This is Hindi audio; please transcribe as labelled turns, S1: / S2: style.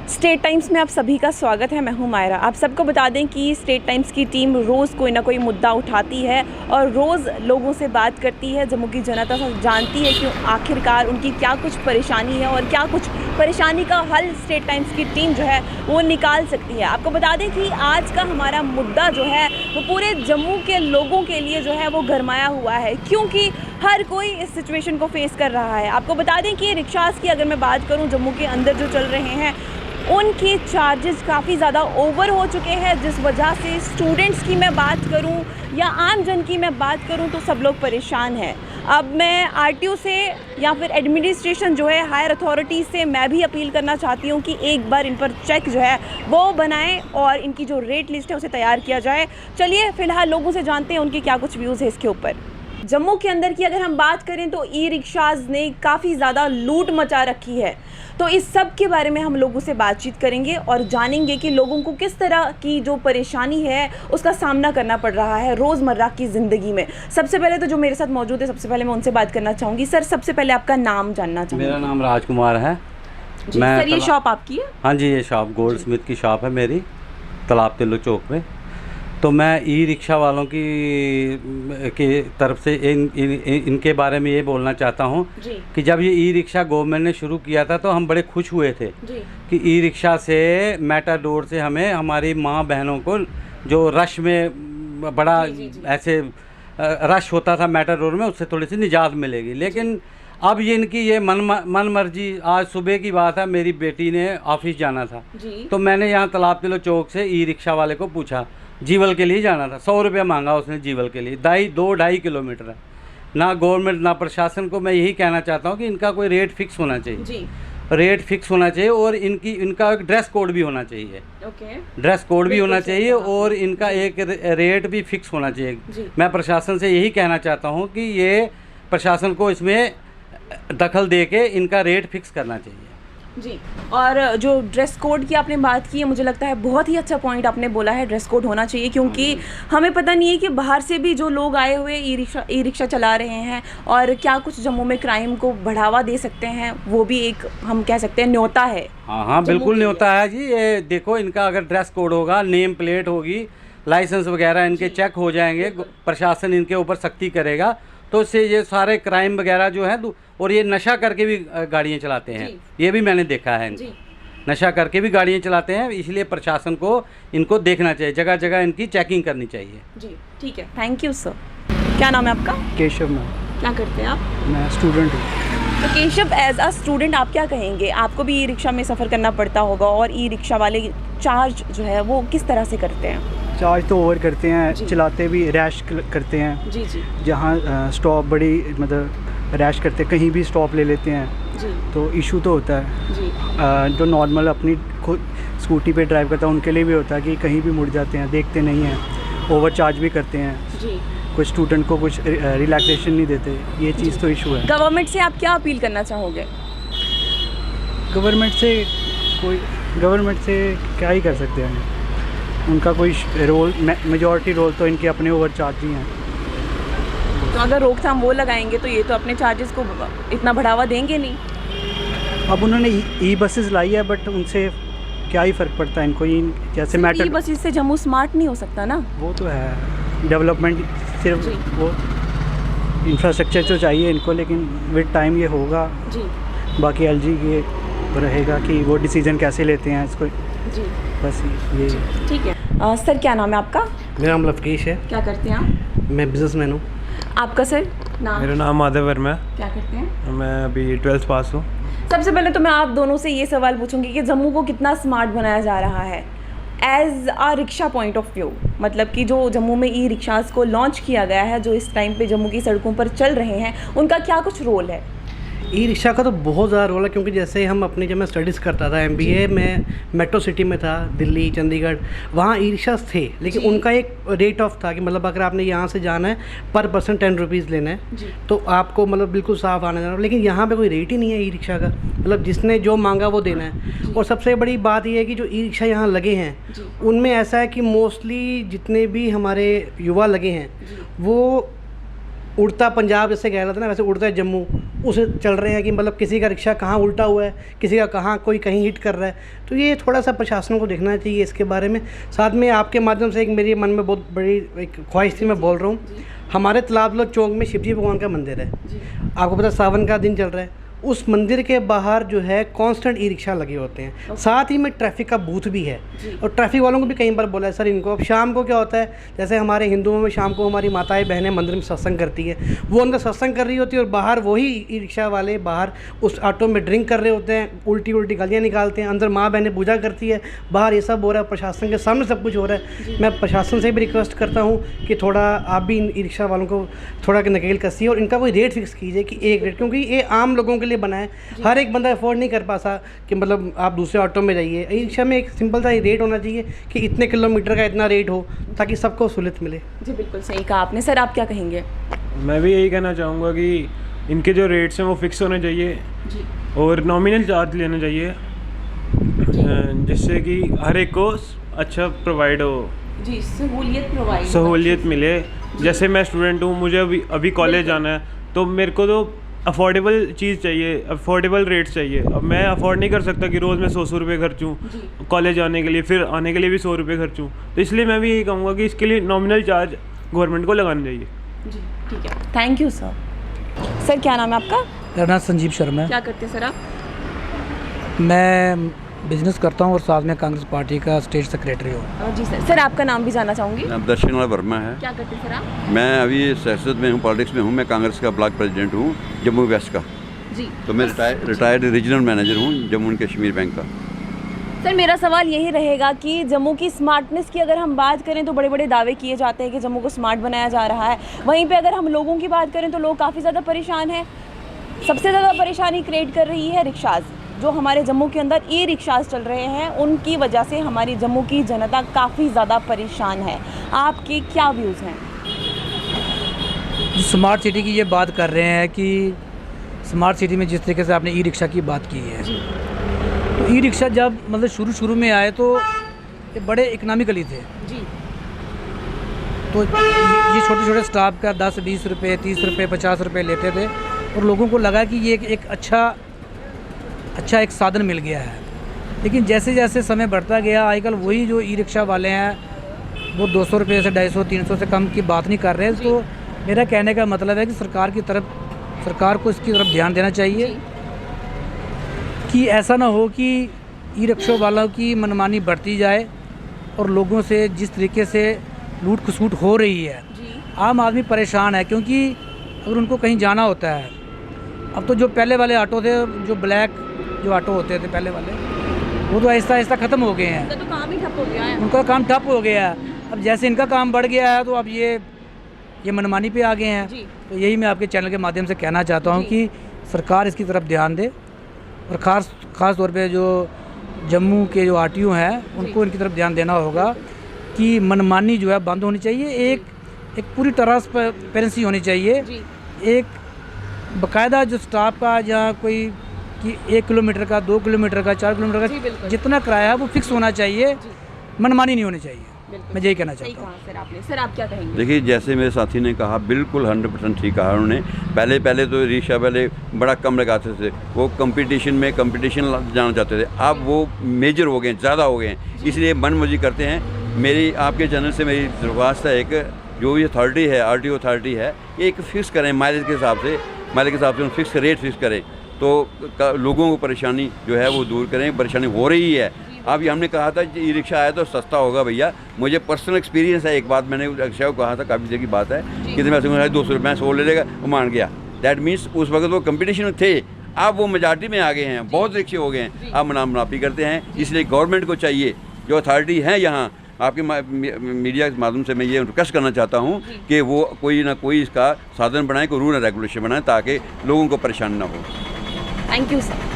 S1: स्टेट टाइम्स में आप सभी का स्वागत है। मैं हूं मायरा। आप सबको बता दें कि स्टेट टाइम्स की टीम रोज़ कोई ना कोई मुद्दा उठाती है और रोज़ लोगों से बात करती है, जम्मू की जनता से जानती है कि आखिरकार उनकी क्या कुछ परेशानी है और क्या कुछ परेशानी का हल स्टेट टाइम्स की टीम जो है वो निकाल सकती है। आपको बता दें कि आज का हमारा मुद्दा जो है वो पूरे जम्मू के लोगों के लिए जो है वो गरमाया हुआ है, क्योंकि हर कोई इस सिचुएशन को फेस कर रहा है। आपको बता दें कि रिक्शास की अगर मैं बात करूं, जम्मू के अंदर जो चल रहे हैं उनके चार्जेस काफ़ी ज़्यादा ओवर हो चुके हैं, जिस वजह से स्टूडेंट्स की मैं बात करूं या आम जन की मैं बात करूं तो सब लोग परेशान हैं। अब मैं आरटीओ से या फिर एडमिनिस्ट्रेशन जो है, हायर अथॉरिटी से मैं भी अपील करना चाहती हूं कि एक बार इन पर चेक जो है वो बनाएं और इनकी जो रेट लिस्ट है उसे तैयार किया जाए। चलिए फ़िलहाल लोगों से जानते हैं उनके क्या कुछ व्यूज़ है इसके ऊपर। जम्मू के अंदर की अगर हम बात करें तो ई रिक्शाज़ ने काफ़ी ज़्यादा लूट मचा रखी है, तो इस सब के बारे में हम लोगों से बातचीत करेंगे और जानेंगे कि लोगों को किस तरह की जो परेशानी है उसका सामना करना पड़ रहा है रोज़मर्रा की ज़िंदगी में। सबसे पहले तो जो मेरे साथ मौजूद है, सबसे पहले मैं उनसे बात करना चाहूँगी। सर, सबसे पहले आपका नाम जानना चाहूँगी।
S2: मेरा नाम राजकुमार है।
S1: सर, ये शॉप आपकी है?
S2: हाँ जी, ये शॉप गोल्ड स्मिथ की शॉप है मेरी, तालाब तिल्लो चौक पे। तो मैं ई रिक्शा वालों की तरफ से इनके बारे में ये बोलना चाहता हूँ कि जब ये ई रिक्शा गवर्नमेंट ने शुरू किया था तो हम बड़े खुश हुए थे कि ई रिक्शा से, मेटाडोर से हमें हमारी माँ बहनों को जो रश में बड़ा ऐसे रश होता था मेटाडोर में, उससे थोड़ी सी निजात मिलेगी। लेकिन अब ये इनकी ये मन मर्जी। आज सुबह की बात है, मेरी बेटी ने ऑफिस जाना था तो मैंने यहाँ तालाब तिल्लो चौक से ई रिक्शा वाले को पूछा, जीवल के लिए जाना था, 100 रुपया मांगा उसने जीवल के लिए। 2-2.5 किलोमीटर है। ना गवर्नमेंट ना प्रशासन को मैं यही कहना चाहता हूँ कि इनका कोई रेट फिक्स होना चाहिए, रेट फिक्स होना चाहिए और इनका एक ड्रेस कोड भी होना चाहिए। ड्रेस कोड भी होना चाहिए और इनका एक रेट भी फिक्स होना चाहिए। मैं प्रशासन से यही कहना चाहता हूँ कि ये प्रशासन को इसमें दखल दे के इनका रेट फिक्स करना चाहिए
S1: जी। और जो ड्रेस कोड की आपने बात की है, मुझे लगता है बहुत ही अच्छा पॉइंट आपने बोला है, ड्रेस कोड होना चाहिए, क्योंकि हमें पता नहीं है कि बाहर से भी जो लोग आए हुए ई रिक्शा चला रहे हैं और क्या कुछ जम्मू में क्राइम को बढ़ावा दे सकते हैं, वो भी एक हम कह सकते हैं न्योता है।
S2: हाँ, बिल्कुल न्योता है जी। ये देखो, इनका अगर ड्रेस कोड होगा, नेम प्लेट होगी, लाइसेंस वगैरह इनके चेक हो जाएंगे, प्रशासन इनके ऊपर सख्ती करेगा तो इससे ये सारे क्राइम वगैरह जो है, और ये नशा करके भी गाड़ियाँ चलाते हैं, ये भी मैंने देखा है। नशा करके भी गाड़ियाँ चलाते हैं, इसलिए प्रशासन को इनको देखना चाहिए, जगह जगह इनकी चेकिंग करनी चाहिए
S1: जी। ठीक है, थैंक यू सर। क्या नाम है आपका?
S3: केशव। मैम,
S1: क्या करते हैं आप?
S3: मैं स्टूडेंट हूँ।
S1: तो केशव, एज अ स्टूडेंट आप क्या कहेंगे? आपको भी ई रिक्शा में सफ़र करना पड़ता होगा और ई रिक्शा वाले चार्ज जो है वो किस तरह से करते हैं?
S3: चार्ज तो ओवर करते हैं, चलाते भी रैश करते हैं जी। जहाँ स्टॉप बड़ी मतलब रैश करते, कहीं भी स्टॉप ले लेते हैं जी। तो इशू तो होता है जी। जो नॉर्मल अपनी खुद स्कूटी पे ड्राइव करता है उनके लिए भी होता है कि कहीं भी मुड़ जाते हैं, देखते नहीं हैं, ओवर चार्ज भी करते हैं जी। कुछ स्टूडेंट को कुछ रिलैक्सेशन नहीं देते, ये चीज़ तो इशू है।
S1: गवर्नमेंट से आप क्या अपील करना चाहोगे?
S3: गवर्नमेंट से क्या ही कर सकते हैं, उनका कोई रोल, मेजॉरिटी रोल तो इनके अपने ओवर चार्ज ही हैं।
S1: तो अगर रोकथाम वो लगाएंगे तो ये तो अपने चार्जेस को इतना बढ़ावा देंगे नहीं।
S3: अब उन्होंने ई बसेस लाई है, बट उनसे क्या ही फ़र्क पड़ता है इनको। जैसे मैटर
S1: ई बसेस से जम्मू स्मार्ट नहीं हो सकता ना। वो
S3: तो है, डेवलपमेंट सिर्फ वो इंफ्रास्ट्रक्चर तो चाहिए इनको, लेकिन विद टाइम ये होगा जी। बाकी एलजी के रहेगा कि वो डिसीजन कैसे लेते हैं इसको जी। बस ये
S1: ठीक है। सर, क्या नाम है आपका?
S4: मेरा नाम लवकेश है।
S1: क्या करते हैं आप?
S4: मैं बिजनेसमैन हूँ।
S1: आपका सर नाम?
S4: मेरा नाम माधव वर्मा है।
S1: क्या करते हैं?
S4: मैं अभी 12th पास हूँ।
S1: सबसे पहले तो मैं आप दोनों से ये सवाल पूछूंगी कि जम्मू को कितना स्मार्ट बनाया जा रहा है एज आ रिक्शा पॉइंट ऑफ व्यू, मतलब कि जो जम्मू में ई रिक्शाज़ को लॉन्च किया गया है, जो इस टाइम पे जम्मू की सड़कों पर चल रहे हैं, उनका क्या कुछ रोल है?
S4: ई रिक्शा का तो बहुत ज़्यादा रोल है, क्योंकि जैसे हम अपनी, जब मैं स्टडीज़ करता था MBA में, मेट्रो सिटी में था, दिल्ली, चंडीगढ़, वहाँ ई रिक्शास थे, लेकिन उनका एक रेट ऑफ था कि मतलब अगर आपने यहाँ से जाना है पर पर्सन 10 रुपीज़ लेना है तो आपको मतलब बिल्कुल साफ आना जाना। लेकिन यहाँ पे कोई रेट ही नहीं है ई रिक्शा का, मतलब जिसने जो मांगा वो देना है। और सबसे बड़ी बात ये है कि जो ई रिक्शा यहाँ लगे हैं उनमें ऐसा है कि मोस्टली जितने भी हमारे युवा लगे हैं वो उड़ता पंजाब जैसे कह रहा था ना, वैसे उड़ता जम्मू उसे चल रहे हैं कि मतलब किसी का रिक्शा कहाँ उल्टा हुआ है, किसी का कहाँ कोई कहीं हिट कर रहा है। तो ये थोड़ा सा प्रशासन को देखना चाहिए इसके बारे में। साथ में आपके माध्यम से एक मेरे मन में बहुत बड़ी एक ख्वाहिश थी, मैं बोल रहा हूँ। हमारे तालाब चौक में शिवजी भगवान का मंदिर है। आपको पता है सावन का दिन चल रहा है, उस मंदिर के बाहर जो है कांस्टेंट ई रिक्शा लगे होते हैं। साथ ही में ट्रैफिक का बूथ भी है। और ट्रैफिक वालों को भी कई बार बोला है सर इनको, अब शाम को क्या होता है, जैसे हमारे हिंदुओं में शाम को हमारी माताएं बहनें मंदिर में सत्संग करती है, वो अंदर सत्संग कर रही होती है और बाहर वही ई रिक्शा वाले बाहर उस ऑटो में ड्रिंक कर रहे होते हैं, उल्टी उल्टी गालियाँ निकालते हैं, अंदर माँ बहनें पूजा करती है, बाहर ये सब हो रहा है, प्रशासन के सामने सब कुछ हो रहा है। मैं प्रशासन से भी रिक्वेस्ट करता हूँ कि थोड़ा आप भी इन ई रिक्शा वालों को थोड़ा नकेल कसिए और इनका कोई रेट फिक्स कीजिए कि एक रेट, क्योंकि ये आम लोगों के लिए बना है। हर एक बंदा अफोर्ड नहीं कर पाता कि मतलब आप दूसरे ऑटो में जाइए। ई रिक्शा में एक सिंपल सा रेट होना चाहिए कि इतने किलोमीटर का इतना रेट हो, ताकि सबको सहूलियत मिले।
S1: जी बिल्कुल सही कहा आपने। सर आप क्या कहेंगे?
S5: मैं भी यही कहना चाहूँगा कि इनके जो रेट्स हैं वो फिक्स होने चाहिए
S1: जी।
S5: और नॉमिनल चार्ज लेना चाहिए, जिससे कि हर एक को अच्छा प्रोवाइड हो,
S1: जी सहूलियत
S5: सहूलियत मिले। जैसे मैं स्टूडेंट हूँ, मुझे अभी कॉलेज जाना है, तो मेरे को तो अफोर्डेबल चीज़ चाहिए, अफोर्डेबल रेट चाहिए। अब मैं अफोर्ड नहीं कर सकता कि रोज़ मैं 100 रुपये खर्चूँ कॉलेज आने के लिए, फिर आने के लिए भी 100 रुपये खर्चूँ। तो इसलिए मैं भी यही कहूँगा कि इसके लिए नॉमिनल चार्ज गवर्नमेंट को लगाना चाहिए।
S1: जी ठीक है, थैंक यू सर। सर क्या नाम है आपका?
S6: मेरा नाम संजीव शर्मा है।
S1: क्या करते हैं सर आप?
S6: मैं बिजनेस करता हूँ और साथ में कांग्रेस पार्टी का स्टेट सेक्रेटरी हूँ।
S1: जी सर। सर आपका नाम भी जानना चाहूँगी।
S7: नाम दर्शन लाल वर्मा है।
S1: क्या करते हैं सर आप?
S7: मैं अभी सियासत में हूँ, पॉलिटिक्स में हूँ। मैं कांग्रेस का ब्लॉक प्रेसिडेंट हूँ जम्मू वेस्ट का।
S1: जी।
S7: तो मैं रिटायर्ड रीजनल मैनेजर हूँ जम्मू एंड कश्मीर बैंक का।
S1: सर मेरा सवाल यही रहेगा कि जम्मू की स्मार्टनेस की अगर हम बात करें तो बड़े बड़े दावे किए जाते हैं कि जम्मू को स्मार्ट बनाया जा रहा है, वहीं पे अगर हम लोगों की बात करें तो लोग काफ़ी ज़्यादा परेशान हैं। सबसे ज़्यादा परेशानी क्रिएट कर रही है रिक्शाज़। जो हमारे जम्मू के अंदर ई रिक्शाज़ चल रहे हैं, उनकी वजह से हमारी जम्मू की जनता काफ़ी ज़्यादा परेशान है। आपके क्या व्यूज़ हैं?
S6: स्मार्ट सिटी की ये बात कर रहे हैं कि स्मार्ट सिटी में जिस तरीके से आपने ई रिक्शा की बात की है, तो ई रिक्शा जब मतलब शुरू में आए तो ये बड़े इकनॉमिकली थे
S1: जी।
S6: तो ये छोटे छोटे स्टाफ का 10-20 रुपये, 30 रुपये, 50 रुपये लेते थे और लोगों को लगा कि ये एक अच्छा एक साधन मिल गया है। लेकिन जैसे जैसे समय बढ़ता गया, आजकल वही जो ई रिक्शा वाले हैं वो 200 रुपये से 250, 300 से कम की बात नहीं कर रहे हैं। तो मेरा कहने का मतलब है कि सरकार को इसकी तरफ ध्यान देना चाहिए कि ऐसा ना हो कि ई रिक्शा वालों की मनमानी बढ़ती जाए और लोगों से जिस तरीके से लूट खसूट हो रही है, आम आदमी परेशान है। क्योंकि अगर उनको कहीं जाना होता है, अब तो जो पहले वाले ऑटो थे, जो ब्लैक जो ऑटो होते थे पहले वाले, वो तो आहिस्ता आहिस्ता ख़त्म हो गए हैं।
S1: उनका तो काम ही ठप हो गया है।
S6: उनका काम ठप हो गया है। अब जैसे इनका काम बढ़ गया है तो अब ये मनमानी पे आ गए हैं। तो यही मैं आपके चैनल के माध्यम से कहना चाहता हूँ कि सरकार इसकी तरफ ध्यान दे और ख़ास तौर पे जो जम्मू के जो आरटीओ हैं उनको इनकी तरफ ध्यान देना होगा कि मनमानी जो है बंद होनी चाहिए। एक पूरी ट्रांसपेरेंसी होनी चाहिए। एक बाकायदा जो स्टाफ का या कोई कि 1 किलोमीटर का, 2 किलोमीटर का, 4 किलोमीटर का जितना किराया है वो फिक्स होना चाहिए, मनमानी नहीं होनी चाहिए। मैं यही कहना चाहता हूँ।
S1: सर आप क्या कहेंगे?
S7: देखिए, जैसे मेरे साथी ने कहा, बिल्कुल 100% ठीक कहा उन्होंने। पहले तो रिक्शा वाले बड़ा कम लगाते थे, वो कंपटीशन जाना चाहते थे। अब वो मेजर हो गए, ज़्यादा हो गए हैं, इसलिए मनमर्जी करते हैं। मेरी आपके चैनल से मेरी दरख्वास्त है, एक जो भी अथॉरिटी है, आरटीओ अथॉरिटी है, एक फ़िक्स करें माइलेज के हिसाब से फिक्स रेट फिक्स करें, तो लोगों को परेशानी जो है वो दूर करें। परेशानी हो रही है। अब ये हमने कहा था ई रिक्शा आया तो सस्ता होगा भैया। मुझे पर्सनल एक्सपीरियंस है, एक बात मैंने रिक्शा को कहा था, काफ़ी देर की बात है, कितने पैसे में 200 रुपये 100 ले लेगा, वो मान गया। दैट मीन्स उस वक्त वो कंपटीशन में थे, अब वो मेजॉरिटी में आ गए हैं, बहुत रिक्शे हो गए हैं, अब मुनाफी करते हैं। इसलिए गवर्नमेंट को चाहिए, जो अथॉरिटी है यहाँ, आपके मीडिया के माध्यम से मैं ये रिक्वेस्ट करना चाहता हूँ कि वो कोई ना कोई इसका साधन बनाए, कोई रूल एंड रेगुलेशन बनाए, ताकि लोगों को परेशानी ना हो।
S1: Thank you sir.